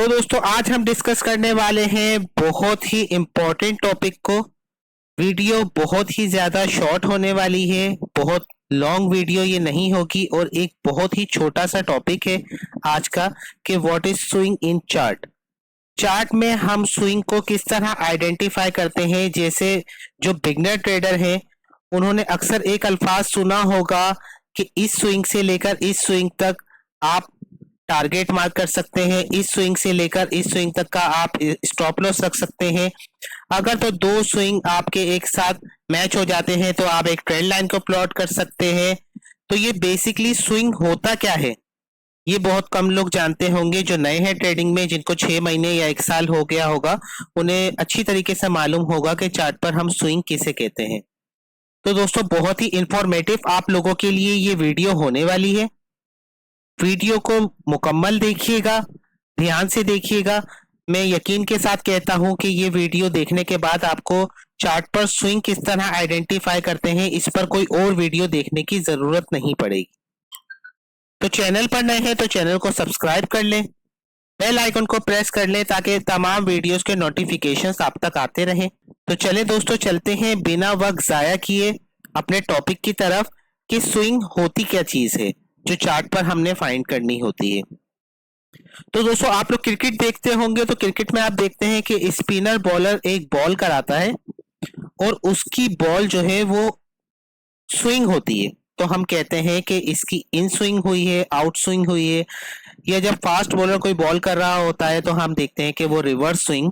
तो दोस्तों आज हम डिस्कस करने वाले हैं बहुत ही इम्पोर्टेंट टॉपिक को। वीडियो बहुत ही ज्यादा शॉर्ट होने वाली है, बहुत लॉन्ग वीडियो ये नहीं होगी और एक बहुत ही छोटा सा टॉपिक है आज का कि what is swing in chart. Chart में हम स्विंग को किस तरह आइडेंटिफाई करते हैं। जैसे जो बिगनर ट्रेडर है उन्होंने अक्सर एक अल्फाज सुना होगा कि इस स्विंग से लेकर इस स्विंग तक आप टारगेट मार्क कर सकते हैं, इस स्विंग से लेकर इस स्विंग तक का आप स्टॉप लॉस रख सकते हैं। अगर तो दो स्विंग आपके एक साथ मैच हो जाते हैं तो आप एक ट्रेंड लाइन को प्लॉट कर सकते हैं। तो ये बेसिकली स्विंग होता क्या है ये बहुत कम लोग जानते होंगे। जो नए हैं ट्रेडिंग में, जिनको 6 महीने या 1 साल हो गया होगा, उन्हें अच्छी तरीके से मालूम होगा कि चार्ट पर हम स्विंग किसे कहते हैं। तो दोस्तों बहुत ही इंफॉर्मेटिव आप लोगों के लिए ये वीडियो होने वाली है। वीडियो को मुकम्मल देखिएगा, ध्यान से देखिएगा। मैं यकीन के साथ कहता हूं कि ये वीडियो देखने के बाद आपको चार्ट पर स्विंग किस तरह आइडेंटिफाई करते हैं इस पर कोई और वीडियो देखने की जरूरत नहीं पड़ेगी। तो चैनल पर नए हैं तो चैनल को सब्सक्राइब कर लें, बेल आइकन को प्रेस कर लें ताकि तमाम वीडियोस के नोटिफिकेशंस आप तक आते रहें। तो चले दोस्तों, चलते हैं बिना वक्त जाया किए अपने टॉपिक की तरफ कि स्विंग होती क्या चीज है जो चार्ट पर हमने फाइंड करनी होती है। तो दोस्तों आप लोग क्रिकेट देखते होंगे, तो क्रिकेट में आप देखते हैं कि स्पिनर बॉलर एक बॉल कराता है और उसकी बॉल जो है वो स्विंग होती है। तो हम कहते हैं कि इसकी इन स्विंग हुई है, आउट स्विंग हुई है। या जब फास्ट बॉलर कोई बॉल कर रहा होता है तो हम देखते हैं कि वो रिवर्स स्विंग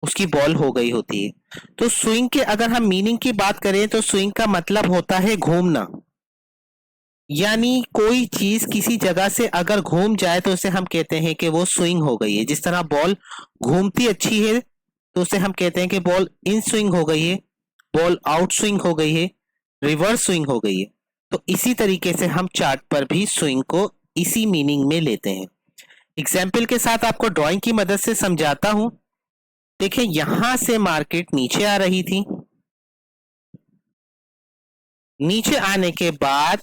उसकी बॉल हो गई होती है। तो स्विंग के अगर हम मीनिंग की बात करें तो स्विंग का मतलब होता है घूमना। यानी कोई चीज किसी जगह से अगर घूम जाए तो उसे हम कहते हैं कि वो स्विंग हो गई है। जिस तरह बॉल घूमती अच्छी है तो उसे हम कहते हैं कि बॉल इन स्विंग हो गई है, बॉल आउट स्विंग हो गई है, रिवर्स स्विंग हो गई है। तो इसी तरीके से हम चार्ट पर भी स्विंग को इसी मीनिंग में लेते हैं। एग्जाम्पल के साथ आपको ड्राइंग की मदद से समझाता हूं। देखिए यहां से मार्केट नीचे आ रही थी, नीचे आने के बाद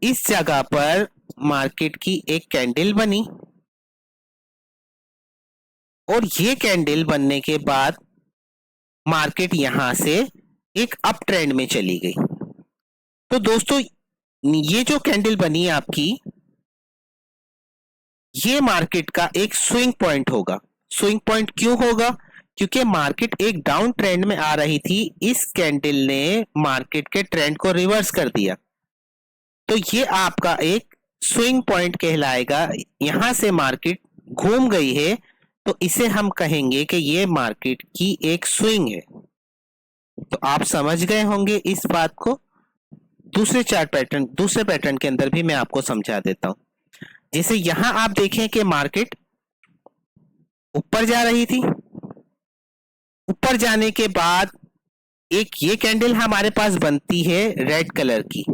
इस जगह पर मार्केट की एक कैंडल बनी और ये कैंडल बनने के बाद मार्केट यहां से एक अप ट्रेंड में चली गई। तो दोस्तों ये जो कैंडल बनी आपकी, ये मार्केट का एक स्विंग पॉइंट होगा। स्विंग पॉइंट क्यों होगा? क्योंकि मार्केट एक डाउन ट्रेंड में आ रही थी, इस कैंडल ने मार्केट के ट्रेंड को रिवर्स कर दिया। तो ये आपका एक स्विंग पॉइंट कहलाएगा। यहां से मार्केट घूम गई है तो इसे हम कहेंगे कि ये मार्केट की एक स्विंग है। तो आप समझ गए होंगे इस बात को। दूसरे पैटर्न के अंदर भी मैं आपको समझा देता हूं। जैसे यहां आप देखें कि मार्केट ऊपर जा रही थी, ऊपर जाने के बाद एक ये कैंडल हमारे पास बनती है रेड कलर की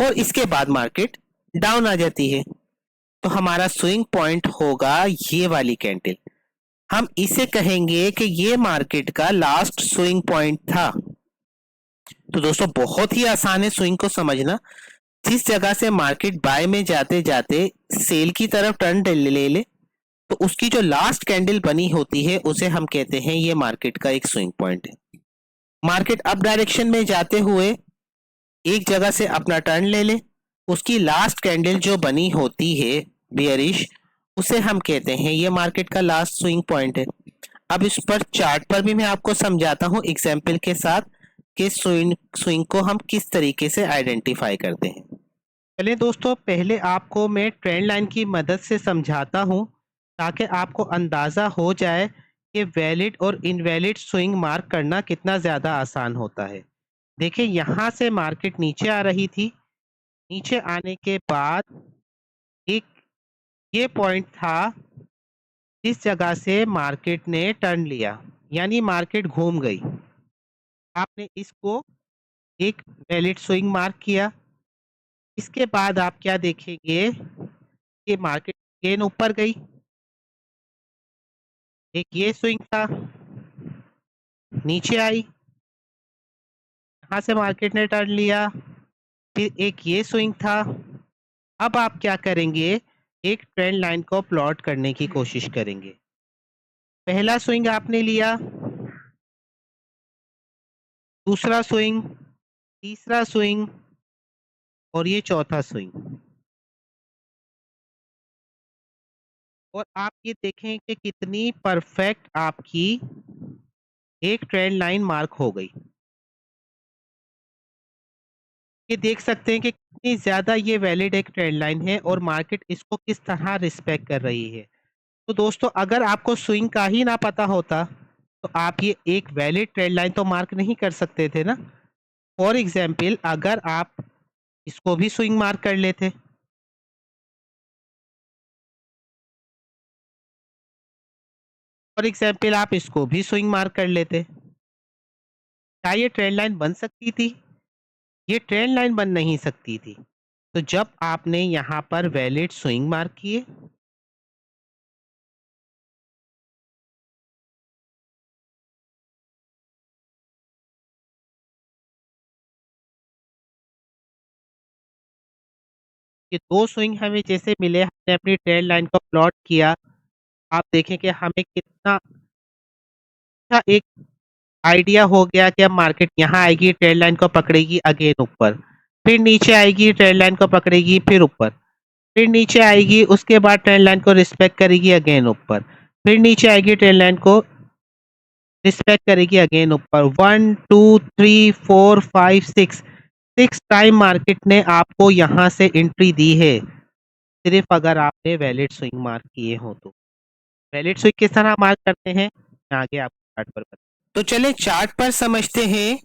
और इसके बाद मार्केट डाउन आ जाती है। तो हमारा स्विंग पॉइंट होगा ये वाली कैंडल। हम इसे कहेंगे कि ये मार्केट का लास्ट स्विंग पॉइंट था। तो दोस्तों बहुत ही आसान है स्विंग को समझना। जिस जगह से मार्केट बाय में जाते जाते सेल की तरफ टर्न ले ले तो उसकी जो लास्ट कैंडल बनी होती है उसे हम कहते हैं ये मार्केट का एक स्विंग पॉइंट है। मार्केट अप डायरेक्शन में जाते हुए एक जगह से अपना टर्न ले ले, उसकी लास्ट कैंडल जो बनी होती है बियरिश, उसे हम कहते हैं ये मार्केट का लास्ट स्विंग पॉइंट है। अब इस पर चार्ट पर भी मैं आपको समझाता हूं एग्जाम्पल के साथ कि स्विंग को हम किस तरीके से आइडेंटिफाई करते हैं। चलिए दोस्तों, पहले आपको मैं ट्रेंड लाइन की मदद से समझाता हूं ताकि आपको अंदाज़ा हो जाए कि वैलिड और इनवैलिड स्विंग मार्क करना कितना ज़्यादा आसान होता है। देखिए यहाँ से मार्केट नीचे आ रही थी, नीचे आने के बाद एक ये पॉइंट था जिस जगह से मार्केट ने टर्न लिया, यानी मार्केट घूम गई। आपने इसको एक वैलिड स्विंग मार्क किया। इसके बाद आप क्या देखेंगे कि मार्केट अगेन ऊपर गई, एक ये स्विंग था, नीचे आई, यहाँ से मार्केट ने टर्न लिया, फिर एक ये स्विंग था। अब आप क्या करेंगे एक ट्रेंड लाइन को प्लॉट करने की कोशिश करेंगे। पहला स्विंग आपने लिया, दूसरा स्विंग, तीसरा स्विंग और ये चौथा स्विंग। और आप ये देखें कि कितनी परफेक्ट आपकी एक ट्रेंड लाइन मार्क हो गई। ये देख सकते हैं कि कितनी ज्यादा ये वैलिड एक ट्रेंड लाइन है और मार्केट इसको किस तरह रिस्पेक्ट कर रही है। तो दोस्तों, अगर आपको स्विंग का ही ना पता होता तो आप ये एक वैलिड ट्रेंड लाइन तो मार्क नहीं कर सकते थे ना। फॉर एग्जाम्पल, अगर आप इसको भी स्विंग मार्क कर लेते, फॉर एग्जाम्पल आप इसको भी स्विंग मार्क कर लेते, क्या ये ट्रेंड लाइन बन सकती थी? ये ट्रेंड लाइन बन नहीं सकती थी। तो जब आपने यहाँ पर वैलिड स्विंग मार्क किए, ये दो स्विंग हमें जैसे मिले, हमने अपनी ट्रेंड लाइन को प्लॉट किया, आप देखें कि हमें कितना अच्छा एक आइडिया हो गया कि अब मार्केट यहाँ आएगी, ट्रेंड लाइन को पकड़ेगी, अगेन ऊपर, फिर नीचे आएगी, ट्रेंड लाइन को पकड़ेगी, फिर ऊपर, फिर नीचे आएगी, उसके बाद ट्रेंड लाइन को रिस्पेक्ट करेगी, अगेन ऊपर, फिर नीचे आएगी, ट्रेंड लाइन को रिस्पेक्ट करेगी, अगेन ऊपर। 1 2 3 4 5 6 टाइम मार्केट ने आपको यहाँ से एंट्री दी है, सिर्फ अगर आपने वैलिड स्विंग मार्क किए हो तो। वैलिड स्विंग किस तरह मार्क करते हैं, मैं आगे आपको चार्ट पर बताऊं। तो चले चार्ट पर समझते हैं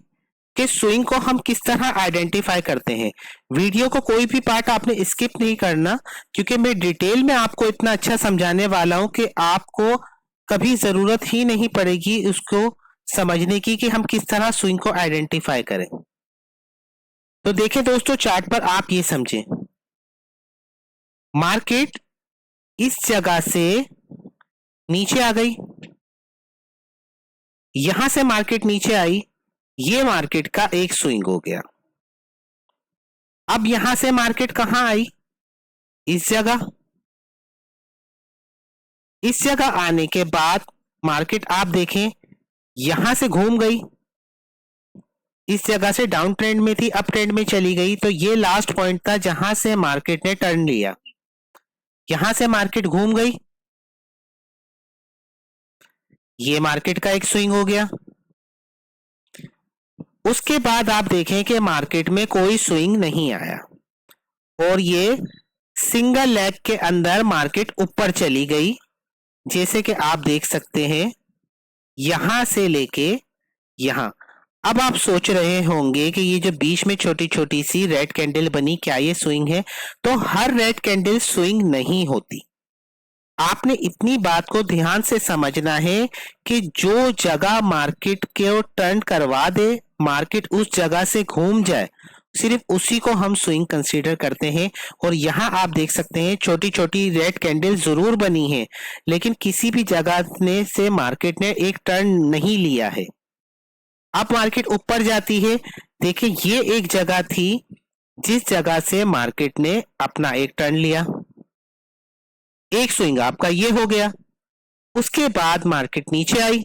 कि स्विंग को हम किस तरह आइडेंटिफाई करते हैं। वीडियो को कोई भी पार्ट आपने स्किप नहीं करना, क्योंकि मैं डिटेल में आपको इतना अच्छा समझाने वाला हूं कि आपको कभी जरूरत ही नहीं पड़ेगी उसको समझने की कि हम किस तरह स्विंग को आइडेंटिफाई करें। तो देखिए दोस्तों, चार्ट पर आप ये समझें, मार्केट इस जगह से नीचे आ गई, यहां से मार्केट नीचे आई, ये मार्केट का एक स्विंग हो गया। अब यहां से मार्केट कहां आई, इस जगह। इस जगह आने के बाद मार्केट आप देखें यहां से घूम गई, इस जगह से डाउन ट्रेंड में थी, अप ट्रेंड में चली गई, तो ये लास्ट पॉइंट था जहां से मार्केट ने टर्न लिया। यहां से मार्केट घूम गई, ये मार्केट का एक स्विंग हो गया। उसके बाद आप देखें कि मार्केट में कोई स्विंग नहीं आया और ये सिंगल लेग के अंदर मार्केट ऊपर चली गई, जैसे कि आप देख सकते हैं यहां से लेके यहां। अब आप सोच रहे होंगे कि ये जो बीच में छोटी छोटी सी रेड कैंडल बनी, क्या ये स्विंग है? तो हर रेड कैंडल स्विंग नहीं होती। आपने इतनी बात को ध्यान से समझना है कि जो जगह मार्केट को टर्न करवा दे, मार्केट उस जगह से घूम जाए, सिर्फ उसी को हम स्विंग कंसीडर करते हैं। और यहाँ आप देख सकते हैं छोटी छोटी रेड कैंडल जरूर बनी है, लेकिन किसी भी जगह ने से मार्केट ने एक टर्न नहीं लिया है। अब मार्केट ऊपर जाती है, देखिए ये एक जगह थी जिस जगह से मार्केट ने अपना एक टर्न लिया, एक स्विंग आपका ये हो गया। उसके बाद मार्केट नीचे आई,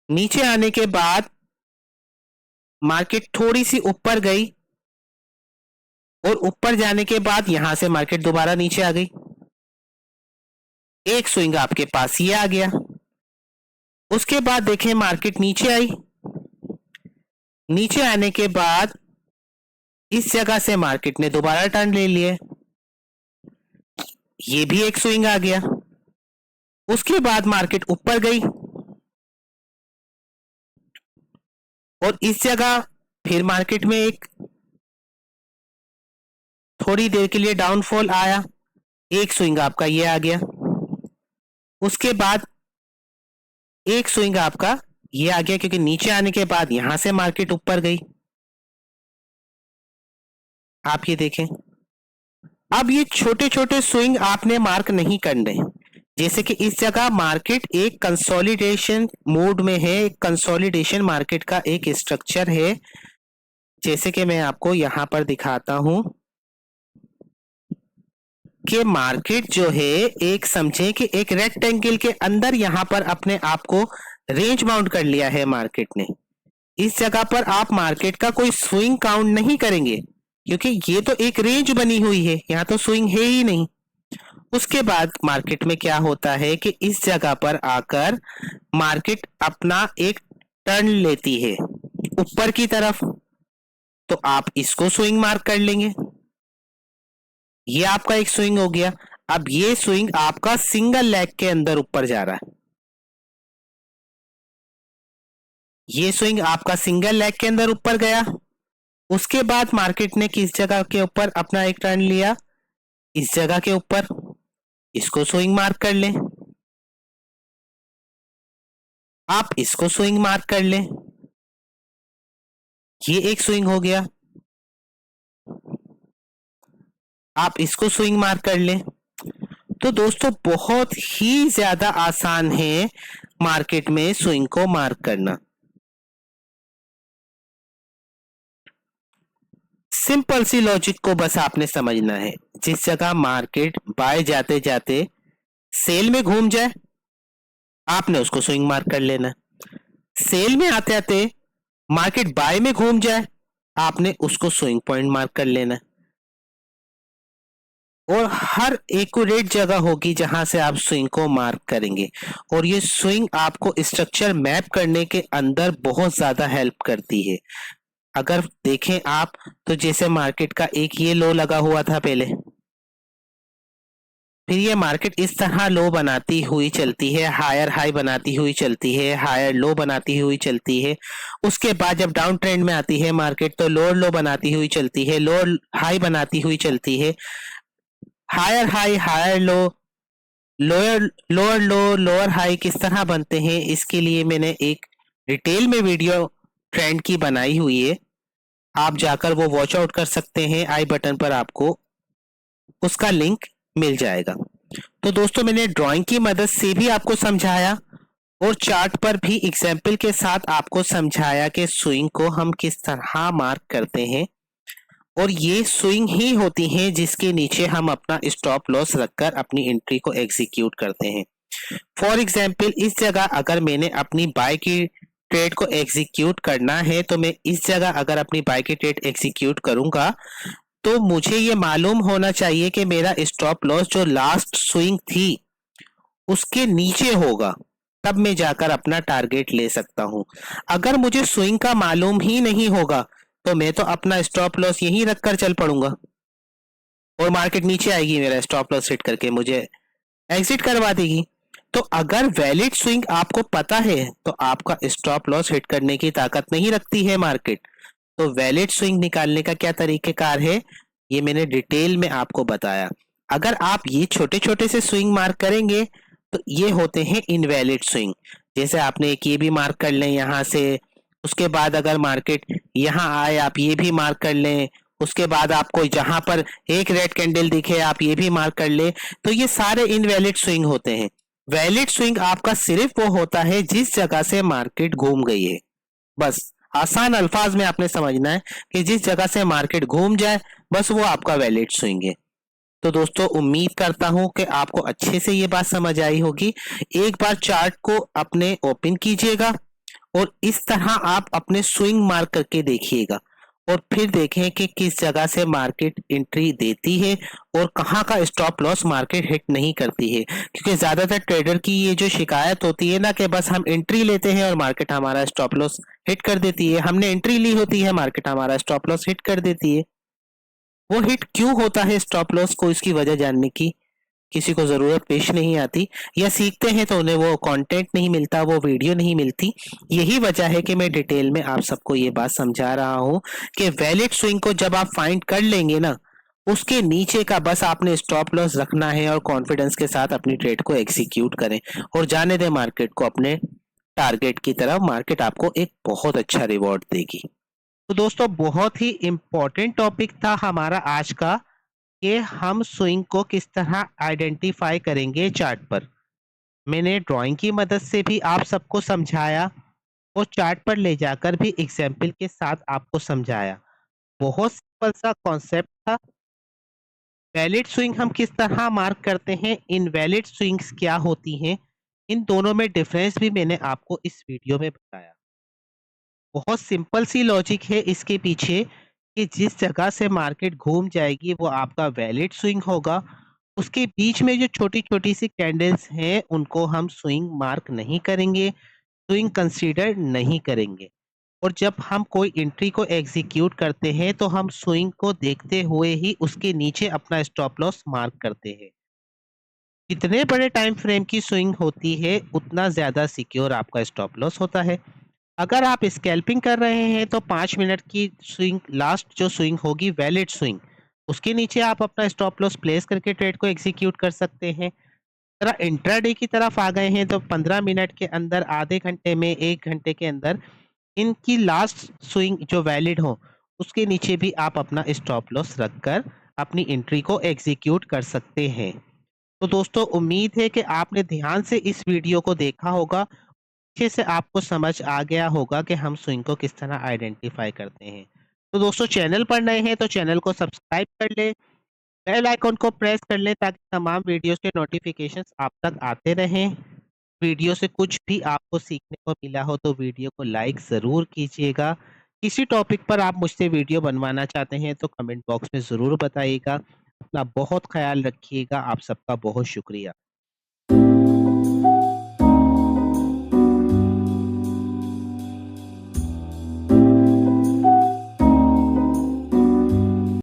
नीचे आने के बाद मार्केट थोड़ी सी ऊपर गई और ऊपर जाने के बाद यहां से मार्केट दोबारा नीचे आ गई, एक स्विंग आपके पास ये आ गया। उसके बाद देखें मार्केट नीचे आई, नीचे आने के बाद इस जगह से मार्केट ने दोबारा टर्न ले लिया, ये भी एक स्विंग आ गया। उसके बाद मार्केट ऊपर गई और इस जगह फिर मार्केट में एक थोड़ी देर के लिए डाउनफॉल आया, एक स्विंग आपका ये आ गया। उसके बाद एक स्विंग आपका ये आ गया, क्योंकि नीचे आने के बाद यहां से मार्केट ऊपर गई। आप ये देखें, अब ये छोटे छोटे स्विंग आपने मार्क नहीं करने, जैसे कि इस जगह मार्केट एक कंसोलिडेशन मोड में है, एक कंसोलिडेशन मार्केट का एक स्ट्रक्चर है। जैसे कि मैं आपको यहाँ पर दिखाता हूँ कि मार्केट जो है एक समझे कि एक रेक्टेंगल के अंदर यहाँ पर अपने आप को रेंज बाउंड कर लिया है मार्केट ने। इस जगह पर आप मार्केट का कोई स्विंग काउंट नहीं करेंगे क्योंकि ये तो एक रेंज बनी हुई है, यहाँ तो स्विंग है ही नहीं। उसके बाद मार्केट में क्या होता है कि इस जगह पर आकर मार्केट अपना एक टर्न लेती है ऊपर की तरफ, तो आप इसको स्विंग मार्क कर लेंगे। ये आपका एक स्विंग हो गया। अब ये स्विंग आपका सिंगल लेग के अंदर ऊपर जा रहा है। ये स्विंग आपका सिंगल लेग के अंदर ऊपर गया। उसके बाद मार्केट ने किस जगह के ऊपर अपना एक टर्न लिया? इस जगह के ऊपर। इसको स्विंग मार्क कर लें। आप इसको स्विंग मार्क कर लें। ये एक स्विंग हो गया। आप इसको स्विंग मार्क कर लें। तो दोस्तों बहुत ही ज्यादा आसान है मार्केट में स्विंग को मार्क करना। सिंपल सी लॉजिक को बस आपने समझना है। जिस जगह मार्केट बाय जाते जाते सेल में घूम जाए, आपने उसको स्विंग मार्क कर लेना। सेल में आते आते मार्केट बाय में घूम जाए, आपने उसको स्विंग पॉइंट मार्क कर लेना। और हर एक्यूरेट जगह होगी जहां से आप स्विंग को मार्क करेंगे, और ये स्विंग आपको स्ट्रक्चर मैप करने के अंदर बहुत ज्यादा हेल्प करती है। अगर देखें आप तो जैसे मार्केट का एक ये लो लगा हुआ था पहले, फिर ये मार्केट इस तरह लो बनाती हुई चलती है, हायर हाई बनाती हुई चलती है, हायर लो बनाती हुई चलती है। उसके बाद जब डाउन ट्रेंड में आती है मार्केट तो लोअर लो बनाती हुई चलती है, लोअर हाई बनाती हुई चलती है, higher high higher low, lower lower low, lower high किस तरह बनते हैं इसके लिए मैंने एक डिटेल में वीडियो ट्रेंड की बनाई हुई है। आप जाकर वो वॉच आउट कर सकते हैं, आई बटन पर आपको उसका लिंक मिल जाएगा। तो दोस्तों मैंने ड्राइंग की मदद से भी आपको समझाया और चार्ट पर भी एग्जाम्पल के साथ आपको समझाया कि स्विंग को हम किस तरह मार्क करते हैं, और ये स्विंग ही होती है जिसके नीचे हम अपना स्टॉप लॉस रखकर अपनी एंट्री को एग्जीक्यूट करते हैं। फॉर एग्जाम्पल इस जगह अगर मैंने अपनी बाय की ट्रेड को एग्जीक्यूट करना है तो मैं इस जगह अगर अपनी बाय की ट्रेड एग्जीक्यूट करूंगा तो मुझे ये मालूम होना चाहिए कि मेरा स्टॉप लॉस जो लास्ट स्विंग थी उसके नीचे होगा, तब मैं जाकर अपना टारगेट ले सकता हूं। अगर मुझे स्विंग का मालूम ही नहीं होगा तो मैं तो अपना स्टॉप लॉस यहीं रखकर चल पड़ूंगा और मार्केट नीचे आएगी, मेरा स्टॉप लॉस हिट करके मुझे एग्जिट करवा देगी। तो अगर वैलिड स्विंग आपको पता है तो आपका स्टॉप लॉस हिट करने की ताकत नहीं रखती है मार्केट। तो वैलिड स्विंग निकालने का क्या तरीकेकार है ये मैंने डिटेल में आपको बताया। अगर आप ये छोटे छोटे से स्विंग मार्क करेंगे तो ये होते हैं इनवैलिड स्विंग। जैसे आपने एक ये भी मार्क कर लें यहाँ से, उसके बाद अगर मार्केट यहाँ आए आप ये भी मार्क कर लें, उसके बाद आपको जहां पर एक रेड कैंडल दिखे आप ये भी मार्क कर ले, तो ये सारे इनवैलिड स्विंग होते हैं। वैलिड स्विंग आपका सिर्फ वो होता है जिस जगह से मार्केट घूम गई है। बस आसान अल्फाज में आपने समझना है कि जिस जगह से मार्केट घूम जाए बस वो आपका वैलिड स्विंग है। तो दोस्तों उम्मीद करता हूं कि आपको अच्छे से ये बात समझ आई होगी। एक बार चार्ट को अपने ओपन कीजिएगा और इस तरह आप अपने स्विंग मार्क करके देखिएगा और फिर देखें कि किस जगह से मार्केट एंट्री देती है और कहां का स्टॉप लॉस मार्केट हिट नहीं करती है। क्योंकि ज्यादातर ट्रेडर की ये जो शिकायत होती है ना कि बस हम एंट्री लेते हैं और मार्केट हमारा स्टॉप लॉस हिट कर देती है, हमने एंट्री ली होती है मार्केट हमारा स्टॉप लॉस हिट कर देती है। वो हिट क्यों होता है स्टॉप लॉस को, इसकी वजह जानने की किसी को जरूरत पेश नहीं आती, या सीखते हैं तो उन्हें वो कंटेंट नहीं मिलता, वो वीडियो नहीं मिलती। यही वजह है कि मैं डिटेल में आप सबको ये बात समझा रहा हूं कि वैलिड स्विंग को जब आप फाइंड कर लेंगे ना, उसके नीचे का बस आपने स्टॉप लॉस रखना है और कॉन्फिडेंस के साथ अपनी ट्रेड को एग्जीक्यूट करें और जाने दें मार्केट को अपने टारगेट की तरफ। मार्केट आपको एक बहुत अच्छा रिवॉर्ड देगी। तो दोस्तों बहुत ही इंपॉर्टेंट टॉपिक था हमारा आज का कि हम स्विंग को किस तरह आइडेंटिफाई करेंगे चार्ट पर। मैंने ड्राइंग की मदद से भी आप सबको समझाया और चार्ट पर ले जाकर भी एग्जाम्पल के साथ आपको समझाया। बहुत सिंपल सा कॉन्सेप्ट था। वैलिड स्विंग हम किस तरह मार्क करते हैं, इनवैलिड स्विंग्स क्या होती हैं, इन दोनों में डिफरेंस भी मैंने आपको इस वीडियो में बताया। बहुत सिंपल सी लॉजिक है इसके पीछे कि जिस जगह से मार्केट घूम जाएगी वो आपका वैलिड स्विंग होगा। उसके बीच में जो छोटी-छोटी सी कैंडल्स हैं उनको हम स्विंग मार्क नहीं करेंगे, स्विंग कंसीडर नहीं करेंगे। और जब हम कोई एंट्री को एग्जीक्यूट करते हैं तो हम स्विंग को देखते हुए ही उसके नीचे अपना स्टॉप लॉस मार्क करते हैं। जितने बड़े टाइम फ्रेम की स्विंग होती है उतना ज़्यादा सिक्योर आपका स्टॉप लॉस होता है। अगर आप स्कैल्पिंग कर रहे हैं तो 5 मिनट की स्विंग, लास्ट जो स्विंग होगी वैलिड स्विंग, उसके नीचे आप अपना स्टॉप लॉस प्लेस करके ट्रेड को एग्जीक्यूट कर सकते हैं। अगर इंट्राडे की तरफ आ गए हैं तो 15 मिनट के अंदर, आधे घंटे में, 1 घंटे के अंदर इनकी लास्ट स्विंग जो वैलिड हो उसके नीचे भी आप अपना स्टॉप लॉस रखकर अपनी एंट्री को एग्जीक्यूट कर सकते हैं। तो दोस्तों, उम्मीद है कि आपने ध्यान से इस वीडियो को देखा होगा, अच्छे से आपको समझ आ गया होगा कि हम स्विंग को किस तरह आइडेंटिफाई करते हैं। तो दोस्तों, चैनल पर नए हैं तो चैनल को सब्सक्राइब कर लें, बेल आइकन को प्रेस कर लें ताकि तमाम वीडियोस के नोटिफिकेशंस आप तक आते रहें। वीडियो से कुछ भी आपको सीखने को मिला हो तो वीडियो को लाइक ज़रूर कीजिएगा। किसी टॉपिक पर आप मुझसे वीडियो बनवाना चाहते हैं तो कमेंट बॉक्स में ज़रूर बताइएगा। अपना बहुत ख्याल रखिएगा। आप सबका बहुत शुक्रिया।